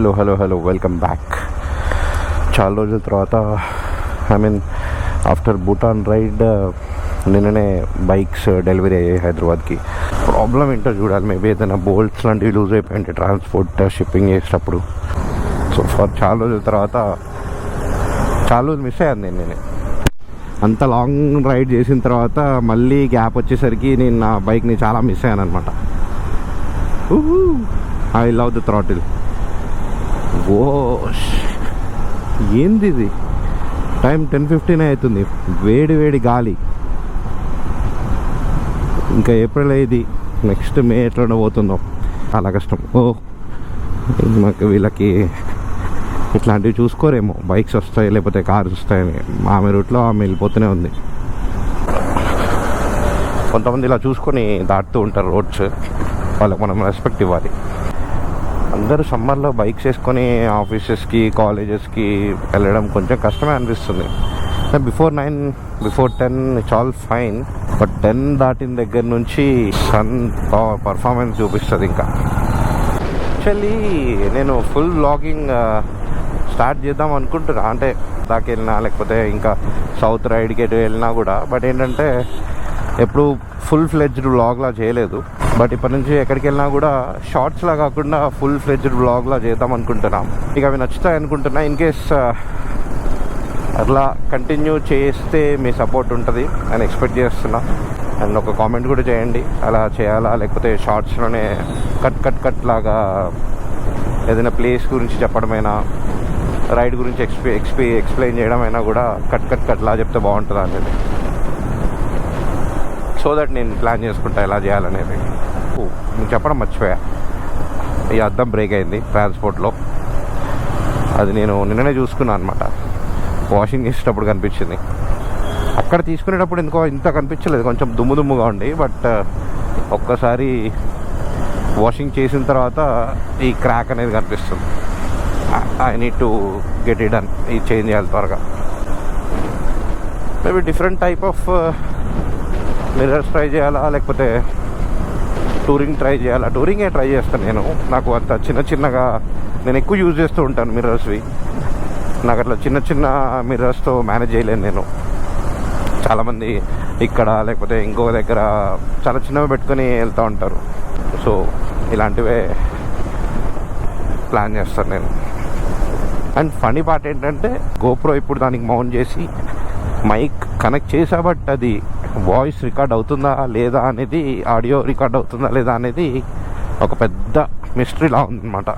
Hello welcome back. చాలా రోజుల తర్వాత ఆఫ్టర్ భూటాన్ రైడ్ నిన్ననే బైక్స్ డెలివరీ అయ్యాయి హైదరాబాద్కి. ప్రాబ్లం ఏంటో చూడాలి. మేబీ ఏదైనా బోల్ట్స్ లాంటివి లూజ్ అయిపోయింది ట్రాన్స్పోర్ట్ షిప్పింగ్ చేసేటప్పుడు. సో చాలా రోజుల తర్వాత చాలా రోజులు మిస్ అయ్యాను నేను అంత లాంగ్ రైడ్ చేసిన తర్వాత మళ్ళీ గ్యాప్ వచ్చేసరికి నేను నా బైక్ని చాలా మిస్ అయ్యాను అనమాట. I love the throttle. ఓ ఏంది ఇది, టైం 10:15 అవుతుంది. వేడి గాలి. ఇంకా ఏప్రిల్ అయ్యింది, నెక్స్ట్ మే ఎట్లా పోతుందో చాలా కష్టం. మాకు వీళ్ళకి ఇట్లాంటివి చూసుకోరేమో, బైక్స్ వస్తాయి లేకపోతే కార్స్ వస్తాయని. ఆమె రూట్లో ఆమె వెళ్ళిపోతూనే ఉంది. కొంతమంది ఇలా చూసుకొని దాటుతూ ఉంటారు రోడ్స్, వాళ్ళకి మనం రెస్పెక్ట్ ఇవ్వాలి. అందరూ సమ్మర్లో బైక్స్ వేసుకొని ఆఫీసెస్కి కాలేజెస్కి వెళ్ళడం కొంచెం కష్టమే అనిపిస్తుంది. Before 9 before 10 it's all fine, but 10 దాటిన దగ్గర నుంచి సన్ పర్ఫార్మెన్స్ చూపిస్తుంది. ఇంకా యాక్చువల్లీ నేను ఫుల్ వ్లాగింగ్ స్టార్ట్ చేద్దాం అనుకుంటున్నా, అంటే దాకా వెళ్ళినా లేకపోతే ఇంకా సౌత్ రైడ్కి ఎటు వెళ్ళినా కూడా. బట్ ఏంటంటే ఎప్పుడు ఫుల్ ఫ్లెడ్జ్డ్ వ్లాగ్లా చేయలేదు. బట్ ఇప్పటి నుంచి ఎక్కడికి వెళ్ళినా కూడా షార్ట్స్లా కాకుండా ఫుల్ ఫ్లెడ్జ్డ్ వ్లాగ్లా చేద్దాం అనుకుంటున్నాం. ఇక అవి నచ్చుతాయి అనుకుంటున్నా. ఇన్ కేస్ అట్లా కంటిన్యూ చేస్తే మీ సపోర్ట్ ఉంటుంది అని ఎక్స్పెక్ట్ చేస్తున్నా. అండ్ ఒక కామెంట్ కూడా చేయండి, అలా చేయాలా లేకపోతే షార్ట్స్లోనే కట్ లాగా ఏదైనా ప్లేస్ గురించి చెప్పడమైనా, రైడ్ గురించి ఎక్స్ప్లెయిన్ చేయడమైనా కూడా కట్ లా చెప్తే బాగుంటుందా అనేది. సో దట్ నేను ప్లాన్ చేసుకుంటా ఎలా చేయాలనేది. నేను చెప్పడం మర్చిపోయా, ఈ అద్దం బ్రేక్ అయింది ట్రాన్స్పోర్ట్లో. అది నేను నిన్ననే చూసుకున్నాను అనమాట. వాషింగ్ చేసేటప్పుడు కనిపించింది. అక్కడ తీసుకునేటప్పుడు ఎందుకో ఇంత కనిపించలేదు, కొంచెం దుమ్ముగా ఉండి. బట్ ఒక్కసారి వాషింగ్ చేసిన తర్వాత ఈ క్రాక్ అనేది కనిపిస్తుంది. I need to get it done. ఇది చేంజ్ చేయాలి త్వరగా. Maybe different type of mirrors try చేయాలా లేకపోతే టూరింగ్ ట్రై చేయాలా. టూరింగే ట్రై చేస్తాను నేను. నాకు అంత చిన్నగా నేను ఎక్కువ యూజ్ చేస్తూ ఉంటాను మిర్రర్స్వి. నాకు అట్లా చిన్న మిర్రర్స్తో మేనేజ్ చేయలేను నేను. చాలామంది ఇక్కడ లేకపోతే ఇంకొక దగ్గర చాలా చిన్నవి పెట్టుకొని వెళ్తూ ఉంటారు. సో ఇలాంటివే ప్లాన్ చేస్తాను నేను. అండ్ ఫనీ పార్ట్ ఏంటంటే గోప్రో ఇప్పుడు దానికి మౌంట్ చేసి మైక్ కనెక్ట్ చేసా, బట్ అది వాయిస్ రికార్డ్ అవుతుందా లేదా అనేది, ఆడియో రికార్డ్ అవుతుందా లేదా అనేది ఒక పెద్ద మిస్టరీలా ఉందన్నమాట.